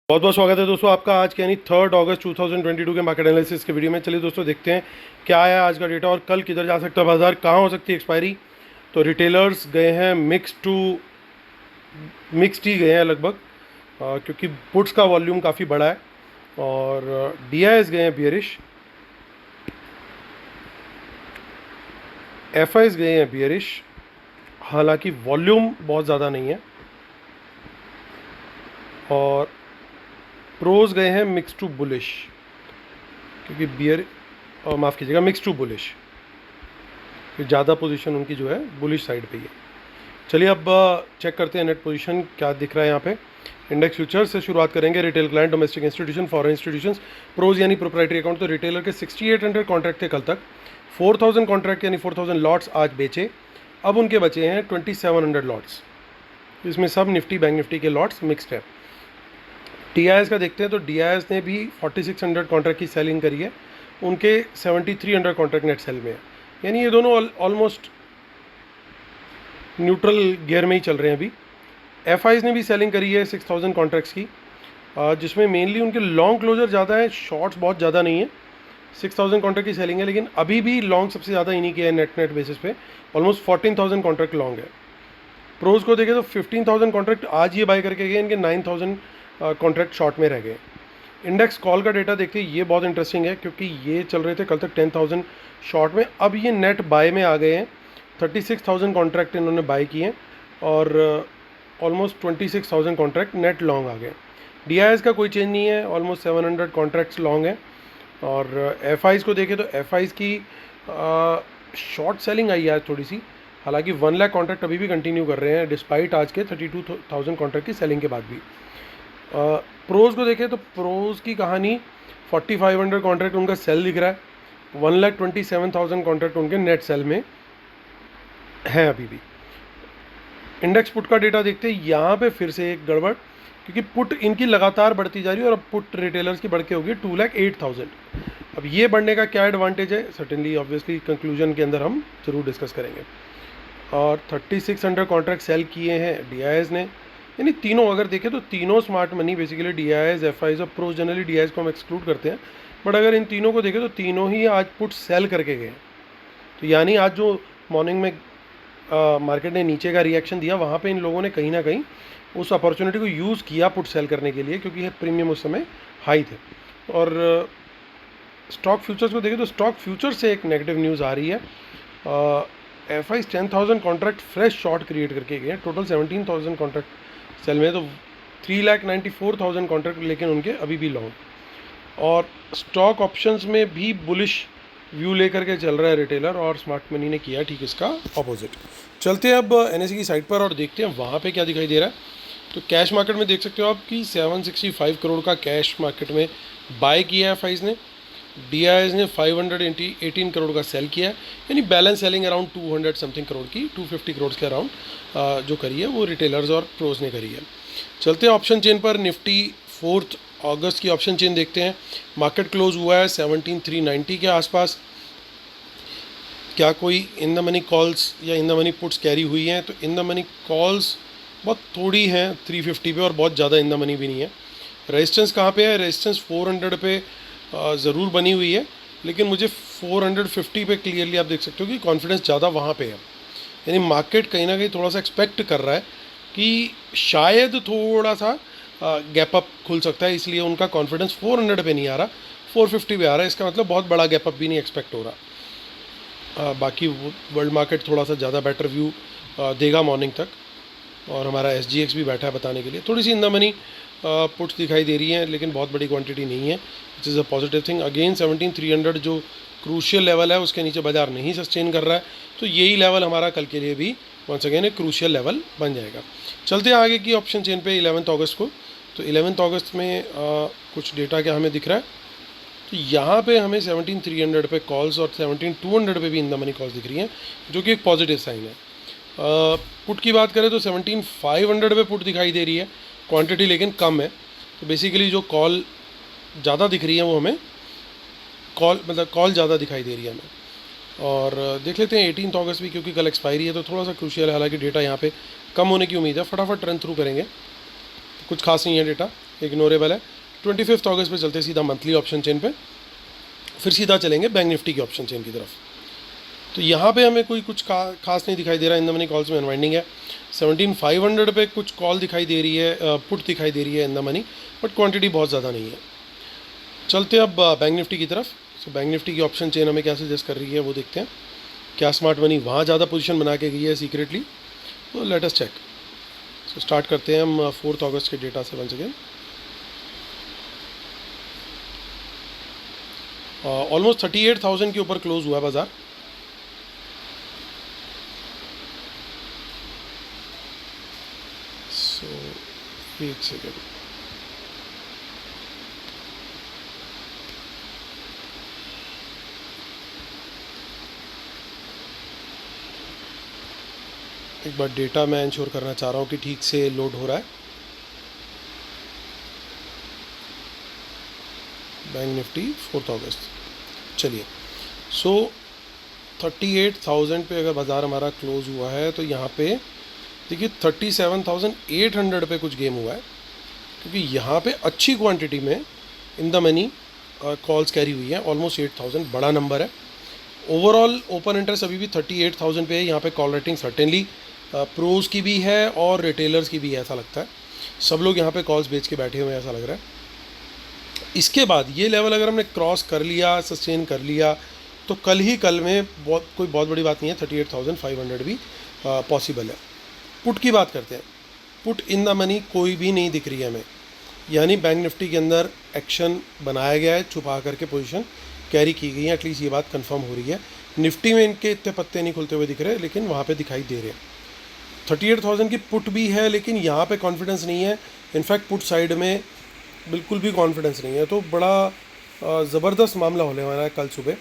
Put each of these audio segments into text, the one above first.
बहुत बहुत स्वागत है दोस्तों आपका आज के यानी 3 अगस्त 2022 के मार्केट एनालिसिस के वीडियो में। चलिए दोस्तों देखते हैं क्या आया आज का डेटा और कल किधर जा सकता है बाजार, कहाँ हो सकती है एक्सपायरी। तो रिटेलर्स गए हैं मिक्स्ड ही गए हैं लगभग, क्योंकि पुट्स का वॉल्यूम काफ़ी बड़ा है और डीआईएस गए हैं बियरिश, एफआईएस गए हैं बियरिश, हालांकि वॉल्यूम बहुत ज़्यादा नहीं है, और प्रोज गए हैं मिक्स टू बुलिश, क्योंकि माफ़ कीजिएगा मिक्स टू बुलिश, ज़्यादा पोजीशन उनकी जो है बुलिश साइड पे ही है। चलिए अब चेक करते हैं नेट पोजीशन क्या दिख रहा है यहाँ पे। इंडेक्स फ्यूचर्स से शुरुआत करेंगे। Retail client, domestic institution, foreign institutions, pros यानी प्रोप्राइटरी अकाउंट। तो रिटेलर के 6800 कॉन्ट्रैक्ट थे कल तक, 4000 कॉन्ट्रैक्ट यानी 4000 लॉट्स आज बेचे, अब उनके बचे हैं 2700 लॉट्स। इसमें सब निफ्टी बैंक निफ्टी के लॉट्स मिक्सड है। डीआईएस का देखते हैं तो डीआईएस ने भी 4600 कॉन्ट्रैक्ट की सेलिंग करी है, उनके 7300 कॉन्ट्रैक्ट नेट सेल में है, यानी ये दोनों ऑलमोस्ट न्यूट्रल गियर में ही चल रहे हैं अभी। एफआईज ने भी सेलिंग करी है 6000 कॉन्ट्रैक्ट्स की, जिसमें मेनली उनके लॉन्ग क्लोजर ज़्यादा है, शॉर्ट्स बहुत ज़्यादा नहीं है। 6000 कॉन्ट्रैक्ट की सेलिंग है, लेकिन अभी भी लॉन्ग सबसे ज़्यादा इन्हीं के है नेट बेसिस पे, ऑलमोस्ट 14000 कॉन्ट्रैक्ट लॉन्ग है। प्रोज को देखें तो 15000 कॉन्ट्रैक्ट आज ये बाय करके गए, इनके 9000 कॉन्ट्रैक्ट शॉर्ट में रह गए। इंडेक्स कॉल का डेटा देखते हैं, ये बहुत इंटरेस्टिंग है क्योंकि ये चल रहे थे कल तक 10000 शॉर्ट में, अब ये नेट बाय में आ गए हैं। 36000 कॉन्ट्रैक्ट इन्होंने बाय किए हैं और ऑलमोस्ट 26000 कॉन्ट्रैक्ट नेट लॉन्ग आ गए। डीआईएस का कोई चेंज नहीं है, ऑलमोस्ट 700 कॉन्ट्रैक्ट्स लॉन्ग है। और एफआईज को देखें तो एफआईज की शॉर्ट सेलिंग आई है थोड़ी सी, हालांकि 1 लाख कॉन्ट्रैक्ट अभी भी कंटिन्यू कर रहे हैं डिस्पाइट आज के 32000 कॉन्ट्रैक्ट की सेलिंग के बाद भी। प्रोज को देखें तो प्रोज की कहानी 4500 कॉन्ट्रैक्ट उनका सेल दिख रहा है, 1,27,000 कॉन्ट्रैक्ट उनके नेट सेल में है अभी भी। इंडेक्स पुट का डेटा देखते हैं, यहाँ पे फिर से एक गड़बड़, क्योंकि पुट इनकी लगातार बढ़ती जा रही है और अब पुट रिटेलर्स की बढ़ के होगी 2,08,000। अब ये बढ़ने का क्या एडवांटेज है, सर्टेनली ऑब्वियसली कंक्लूजन के अंदर हम जरूर डिस्कस करेंगे। और 3600 कॉन्ट्रैक्ट सेल किए हैं डीआईएस ने, यानी तीनों अगर देखें तो तीनों smart money basically DIIs, FIIs और प्रोज, जनरली डीआईएस को हम एक्सक्लूड करते हैं, बट अगर इन तीनों को देखें तो तीनों ही आज पुट सेल करके गए। तो यानी आज जो मॉर्निंग में मार्केट ने नीचे का रिएक्शन दिया, वहाँ पे इन लोगों ने कहीं ना कहीं उस अपॉर्चुनिटी को यूज़ किया पुट सेल करने के लिए, क्योंकि प्रीमियम उस समय हाई थे। और स्टॉक फ्यूचर्स को देखें तो स्टॉक फ्यूचर्स से एक नेगेटिव न्यूज़ आ रही है। FIIs 10,000 contract fresh short create करके गए, टोटल 17,000 कॉन्ट्रैक्ट सेल में, तो 3,94,000 कॉन्ट्रैक्ट लेकिन उनके अभी भी लॉन्ग। और स्टॉक ऑप्शंस में भी बुलिश व्यू लेकर के चल रहा है रिटेलर, और स्मार्ट मनी ने किया ठीक इसका ऑपोजिट। चलते हैं अब एनएसई की साइट पर और देखते हैं वहाँ पे क्या दिखाई दे रहा है। तो कैश मार्केट में देख सकते हो आप कि 765 करोड़ का कैश मार्केट में बाय किया है एफआईज ने, डीआईएस ने 518 करोड़ का सेल किया है, यानी balance selling around 200 something crore की, 250 करोड़ के अराउंड जो करी है वो रिटेलर्स और प्रोज ने करी है। चलते हैं ऑप्शन चेन पर। निफ्टी 4 अगस्त की ऑप्शन चेन देखते हैं। मार्केट क्लोज हुआ है 17,390 के आसपास। क्या कोई इन द मनी कॉल्स या in the money puts carry हुई हैं? तो इन द मनी कॉल्स बहुत थोड़ी हैं 350 पे, और बहुत ज़्यादा इन द मनी भी नहीं है। रेजिस्टेंस कहाँ पे है? रेजिस्टेंस 400 पे ज़रूर बनी हुई है, लेकिन मुझे 450 पे क्लियरली आप देख सकते हो कि कॉन्फिडेंस ज़्यादा वहाँ पे है, यानी मार्केट कहीं ना कहीं थोड़ा सा एक्सपेक्ट कर रहा है कि शायद थोड़ा सा गैप अप खुल सकता है, इसलिए उनका कॉन्फिडेंस 400 पे नहीं आ रहा, 450 पे आ रहा है। इसका मतलब बहुत बड़ा गैप अप भी नहीं एक्सपेक्ट हो रहा। बाकी वर्ल्ड मार्केट थोड़ा सा ज़्यादा बेटर व्यू देगा मॉर्निंग तक, और हमारा एसजीएक्स भी बैठा है बताने के लिए। थोड़ी सी इन द मनी पुट्स दिखाई दे रही हैं, लेकिन बहुत बड़ी क्वांटिटी नहीं है, which is a positive thing. Again 17,300 जो क्रूशियल लेवल है उसके नीचे बाजार नहीं सस्टेन कर रहा है, तो यही लेवल हमारा कल के लिए भी वंस अगेन एक क्रूशियल लेवल बन जाएगा। चलते हैं आगे की ऑप्शन चेन पे 11 अगस्त को। तो 11 अगस्त में कुछ डेटा क्या हमें दिख रहा है, तो यहाँ पे हमें 17,300 पे कॉल्स और 17,200 पे भी इन द मनी कॉल्स दिख रही हैं, जो कि एक पॉजिटिव साइन है। पुट की बात करें तो 17,500 पे पुट दिखाई दे रही है, क्वांटिटी लेकिन कम है। तो बेसिकली जो कॉल ज़्यादा दिख रही है वो हमें कॉल ज़्यादा दिखाई दे रही है हमें। और देख लेते हैं 18 अगस्त भी, क्योंकि कल एक्सपायरी है तो थोड़ा सा क्रूशियल है, हालांकि डेटा यहाँ पे कम होने की उम्मीद है। फटाफट रन थ्रू करेंगे, कुछ खास नहीं है डेटा। इग्नोरेबल है। 25 अगस्त पे चलते सीधा मंथली ऑप्शन चेन पे, फिर सीधा चलेंगे बैंक निफ्टी की ऑप्शन चेन की तरफ। तो यहाँ पे हमें कोई कुछ खास नहीं दिखाई दे रहा है। इन द मनी कॉल्स में अनवाइंडिंग है। 17,500 पे कुछ कॉल दिखाई दे रही है, पुट दिखाई दे रही है in the money, but quantity बहुत ज़्यादा नहीं है। चलते अब बैंक निफ्टी की तरफ। सो बैंक निफ्टी की ऑप्शन चेन हमें क्या सजेस्ट कर रही है वो देखते हैं। क्या स्मार्ट मनी वहाँ ज़्यादा पोजीशन बना के गई है सीक्रेटली, तो let us check. So start करते हैं हम 4 अगस्त के डेटा से वंस अगेन। ऑलमोस्ट 38,000 के ऊपर क्लोज हुआ बाज़ार। सो एक सेकेंड, एक बार डेटा मैं इंश्योर करना चाह रहा हूँ कि ठीक से लोड हो रहा है। बैंक निफ्टी 4 अगस्त, चलिए। सो 38,000 पे अगर बाज़ार हमारा क्लोज हुआ है तो यहाँ पे देखिए 37,800 पे कुछ गेम हुआ है, क्योंकि यहाँ पे अच्छी क्वांटिटी में in the money calls carry हुई है। ऑलमोस्ट 8,000 बड़ा नंबर है। ओवरऑल ओपन इंटरेस्ट अभी भी 38,000 पे है। यहाँ पे कॉल रेटिंग सर्टेनली प्रोज की भी है और रिटेलर्स की भी है, ऐसा लगता है। सब लोग यहाँ पे कॉल्स बेच के बैठे हुए हैं, ऐसा लग रहा है। इसके बाद ये लेवल अगर हमने क्रॉस कर लिया, सस्टेन कर लिया, तो कल ही कल में कोई बहुत बड़ी बात नहीं है, 38,500 भी पॉसिबल है। पुट की बात करते हैं। पुट इन द मनी कोई भी नहीं दिख रही है हमें, यानी बैंक निफ्टी के अंदर एक्शन बनाया गया है, छुपा करके पोजीशन कैरी की गई है। एटलीस्ट ये बात कंफर्म हो रही है। निफ्टी में इनके इतने पत्ते नहीं खुलते हुए दिख रहे, लेकिन वहाँ पे दिखाई दे रहे हैं। 38,000 की पुट भी है, लेकिन यहाँ पे कॉन्फिडेंस नहीं है। इनफैक्ट पुट साइड में बिल्कुल भी कॉन्फिडेंस नहीं है। तो बड़ा ज़बरदस्त मामला होने वाला है कल सुबह।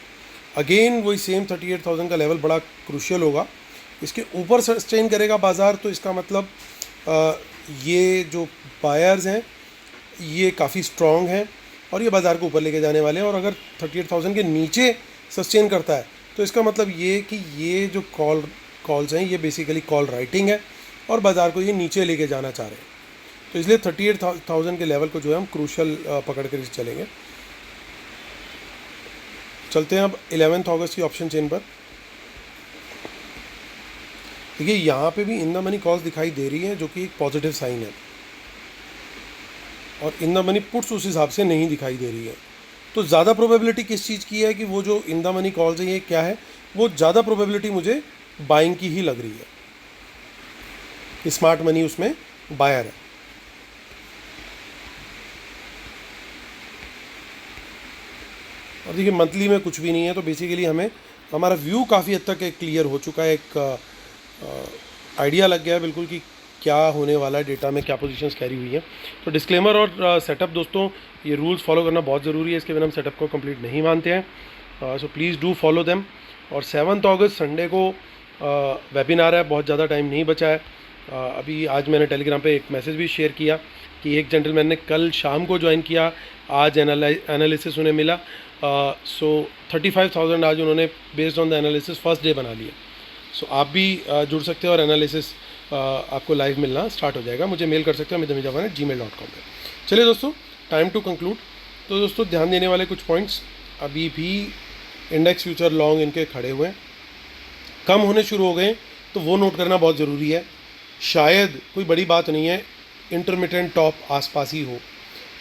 अगेन वही सेम 38,000 का लेवल बड़ा क्रूशियल होगा। इसके ऊपर सस्टेन करेगा बाज़ार, तो इसका मतलब ये जो बायर्स हैं ये काफ़ी स्ट्रॉन्ग हैं और ये बाज़ार को ऊपर लेके जाने वाले हैं। और अगर 38,000 के नीचे सस्टेन करता है तो इसका मतलब ये कि ये जो कॉल्स हैं ये बेसिकली कॉल राइटिंग है और बाज़ार को ये नीचे लेके जाना चाह रहे हैं। तो इसलिए 38,000 के लेवल को जो है हम क्रूशल पकड़ कर चलेंगे। चलते हैं अब 11 अगस्त की ऑप्शन चेन पर। देखिए यहाँ पे भी इन द मनी कॉल्स दिखाई दे रही है, जो कि एक पॉजिटिव साइन है, और इन द मनी पुट्स उस हिसाब से नहीं दिखाई दे रही है। तो ज़्यादा प्रोबेबिलिटी किस चीज़ की है कि वो जो इन द मनी कॉल्स है ये क्या है, वो ज़्यादा प्रोबेबिलिटी मुझे बाइंग की ही लग रही है कि स्मार्ट मनी उसमें बायर है। और देखिए मंथली में कुछ भी नहीं है, तो बेसिकली हमें हमारा व्यू काफ़ी हद तक एक क्लियर हो चुका है। एक आइडिया लग गया है बिल्कुल कि क्या होने वाला है, डेटा में क्या पोजीशंस कैरी हुई हैं। तो डिस्क्लेमर और सेटअप दोस्तों, ये रूल्स फॉलो करना बहुत ज़रूरी है। इसके बिना हम सेटअप को कंप्लीट नहीं मानते हैं। So please do follow them. और 7 अगस्त संडे को वेबिनार है, बहुत ज़्यादा टाइम नहीं बचा है। अभी आज मैंने टेलीग्राम पे एक मैसेज भी शेयर किया कि एक जेंटलमैन ने कल शाम को ज्वाइन किया, आज एनालिसिस उन्हें मिला। सो 35,000 आज उन्होंने based on the analysis first day बना लिया। सो आप भी जुड़ सकते हो और एनालिसिस आपको लाइव मिलना स्टार्ट हो जाएगा। मुझे मेल कर सकते हो midhamijawaan@gmail.com पे। चलिए दोस्तों, टाइम टू कंक्लूड। तो दोस्तों ध्यान देने वाले कुछ पॉइंट्स, अभी भी इंडेक्स फ्यूचर लॉन्ग इनके खड़े हुए हैं, कम होने शुरू हो गए, तो वो नोट करना बहुत ज़रूरी है। शायद कोई बड़ी बात नहीं है, इंटरमिटेंट टॉप आसपास ही हो।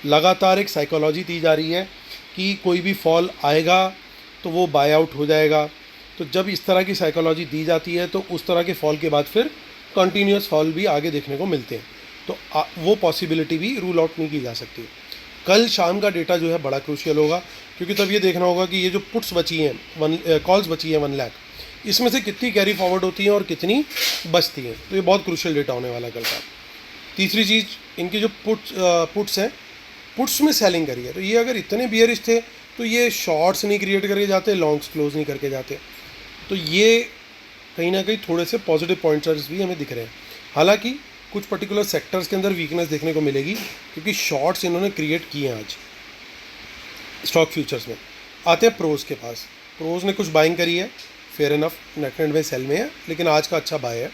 लगातार एक साइकोलॉजी दी जा रही है कि कोई भी फॉल आएगा तो वो बाय आउट हो जाएगा। तो जब इस तरह की साइकोलॉजी दी जाती है तो उस तरह के फॉल के बाद फिर कंटिन्यूस फॉल भी आगे देखने को मिलते हैं। तो वो पॉसिबिलिटी भी रूल आउट नहीं की जा सकती। कल शाम का डेटा जो है बड़ा क्रूशियल होगा, क्योंकि तब ये देखना होगा कि ये जो पुट्स बची हैं, कॉल्स बची हैं 1 लाख, इसमें से कितनी कैरी फॉरवर्ड होती हैं और कितनी बचती हैं। तो ये बहुत क्रूशियल डेटा होने वाला है कल का। तीसरी चीज़, इनकी जो पुट्स हैं, पुट्स में सेलिंग करी है, तो ये अगर इतने बियरिश थे तो ये शॉर्ट्स नहीं क्रिएट करके जाते, लॉन्ग्स क्लोज नहीं करके जाते। तो ये कहीं ना कहीं थोड़े से पॉजिटिव पॉइंट्स भी हमें दिख रहे हैं। हालांकि कुछ पर्टिकुलर सेक्टर्स के अंदर वीकनेस देखने को मिलेगी, क्योंकि शॉर्ट्स इन्होंने क्रिएट किए हैं आज स्टॉक फ्यूचर्स में। आते हैं प्रोज के पास। प्रोज ने कुछ बाइंग करी है, फेयर इनफ, नेट में सेल में है, लेकिन आज का अच्छा बाय है।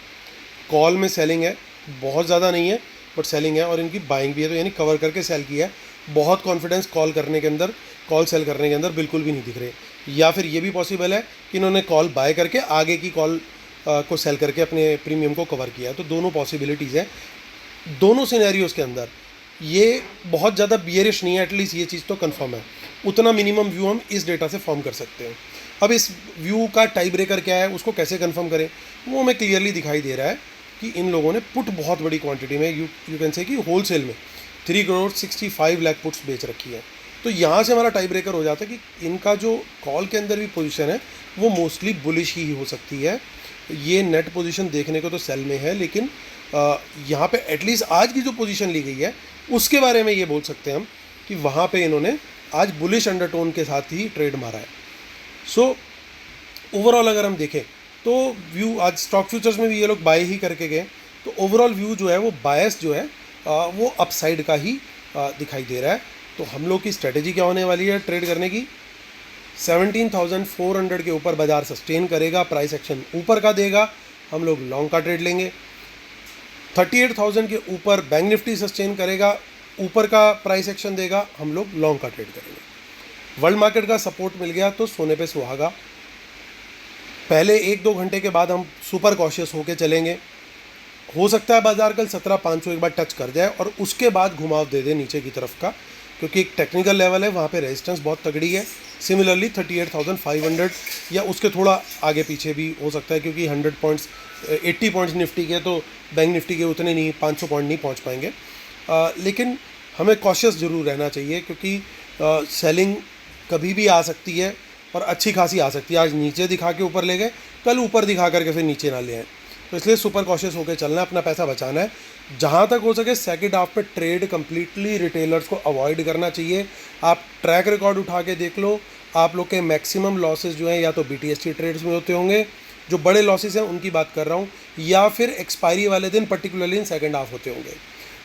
कॉल में सेलिंग है, बहुत ज़्यादा नहीं है, बट सेलिंग है, और इनकी बाइंग भी है, तो यानी कवर करके सेल किया है। बहुत कॉन्फिडेंस कॉल करने के अंदर, कॉल सेल करने के अंदर बिल्कुल भी नहीं दिख रहे। या फिर ये भी पॉसिबल है कि इन्होंने कॉल बाय करके आगे की कॉल को सेल करके अपने प्रीमियम को कवर किया है। तो दोनों पॉसिबिलिटीज़ है। दोनों सिनेरियोज़ के अंदर ये बहुत ज़्यादा बियरिश नहीं है, एटलीस्ट ये चीज़ तो कंफर्म है। उतना मिनिमम व्यू हम इस डेटा से फॉर्म कर सकते हैं। अब इस व्यू का टाई ब्रेकर क्या है, उसको कैसे कंफर्म करें, वो हमें क्लियरली दिखाई दे रहा है कि इन लोगों ने पुट बहुत बड़ी क्वांटिटी में, यू कैन से कि होलसेल में 3,65,00,000 पुट्स बेच रखी है। तो यहाँ से हमारा टाई ब्रेकर हो जाता है कि इनका जो कॉल के अंदर भी पोजीशन है वो मोस्टली बुलिश ही हो सकती है। ये नेट पोजीशन देखने को तो सेल में है, लेकिन यहाँ पे एटलीस्ट आज की जो पोजीशन ली गई है उसके बारे में ये बोल सकते हैं हम कि वहाँ पे इन्होंने आज बुलिश अंडरटोन के साथ ही ट्रेड मारा है। सो ओवरऑल अगर हम देखें तो व्यू आज स्टॉक फ्यूचर्स में भी ये लोग बाय ही करके गए, तो ओवरऑल व्यू जो है वो बायस जो है वो अपसाइड का ही दिखाई दे रहा है। तो हम लोग की स्ट्रेटेजी क्या होने वाली है ट्रेड करने की, 17,400 के ऊपर बाजार सस्टेन करेगा, प्राइस एक्शन ऊपर का देगा, हम लोग लॉन्ग का ट्रेड लेंगे। 38,000 के ऊपर बैंक निफ्टी सस्टेन करेगा, ऊपर का प्राइस एक्शन देगा, हम लोग लॉन्ग का ट्रेड करेंगे। वर्ल्ड मार्केट का सपोर्ट मिल गया तो सोने पे सुहागा। पहले 1-2 घंटे के बाद हम सुपर कॉशियस होके चलेंगे। हो सकता है बाजार कल 17,500 एक बार टच कर जाए और उसके बाद घुमाव दे दे नीचे की तरफ का, क्योंकि एक टेक्निकल लेवल है, वहाँ पे रेजिस्टेंस बहुत तगड़ी है। सिमिलरली 38,500 या उसके थोड़ा आगे पीछे भी हो सकता है, क्योंकि 100 पॉइंट्स 80 पॉइंट्स निफ्टी के, तो बैंक निफ्टी के उतने नहीं, 500 पॉइंट नहीं पहुँच पाएंगे। लेकिन हमें कॉशियस ज़रूर रहना चाहिए, क्योंकि सेलिंग कभी भी आ सकती है और अच्छी खासी आ सकती है। आज नीचे दिखा के ऊपर ले गए, कल ऊपर दिखा करके फिर नीचे ना ले आए। तो इसलिए सुपर कॉशियस होकर चलना है, अपना पैसा बचाना है। जहाँ तक हो सके सेकंड हाफ में ट्रेड कंप्लीटली रिटेलर्स को अवॉइड करना चाहिए। आप ट्रैक रिकॉर्ड उठा के देख लो, आप लोग के मैक्सिमम लॉसेस जो हैं या तो BTST ट्रेड्स में होते होंगे, जो बड़े लॉसेस हैं उनकी बात कर रहा हूँ, या फिर एक्सपायरी वाले दिन पर्टिकुलरली इन सेकंड हाफ होते होंगे।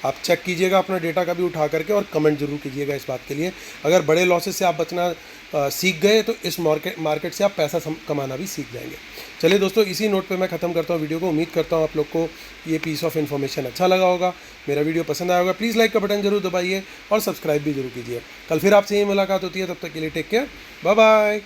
आप चेक कीजिएगा अपना डेटा का भी उठा करके, और कमेंट जरूर कीजिएगा इस बात के लिए। अगर बड़े लॉसेस से आप बचना सीख गए तो इस मार्केट से आप पैसा कमाना भी सीख जाएंगे। चलिए दोस्तों, इसी नोट पे मैं ख़त्म करता हूँ वीडियो को। उम्मीद करता हूँ आप लोग को ये पीस ऑफ इन्फॉर्मेशन अच्छा लगा होगा, मेरा वीडियो पसंद आया होगा। प्लीज़ लाइक का बटन जरूर दबाइए और सब्सक्राइब भी जरूर कीजिए। कल फिर आपसे ये मुलाकात होती है, तब तक के लिए टेक केयर, बाय बाय।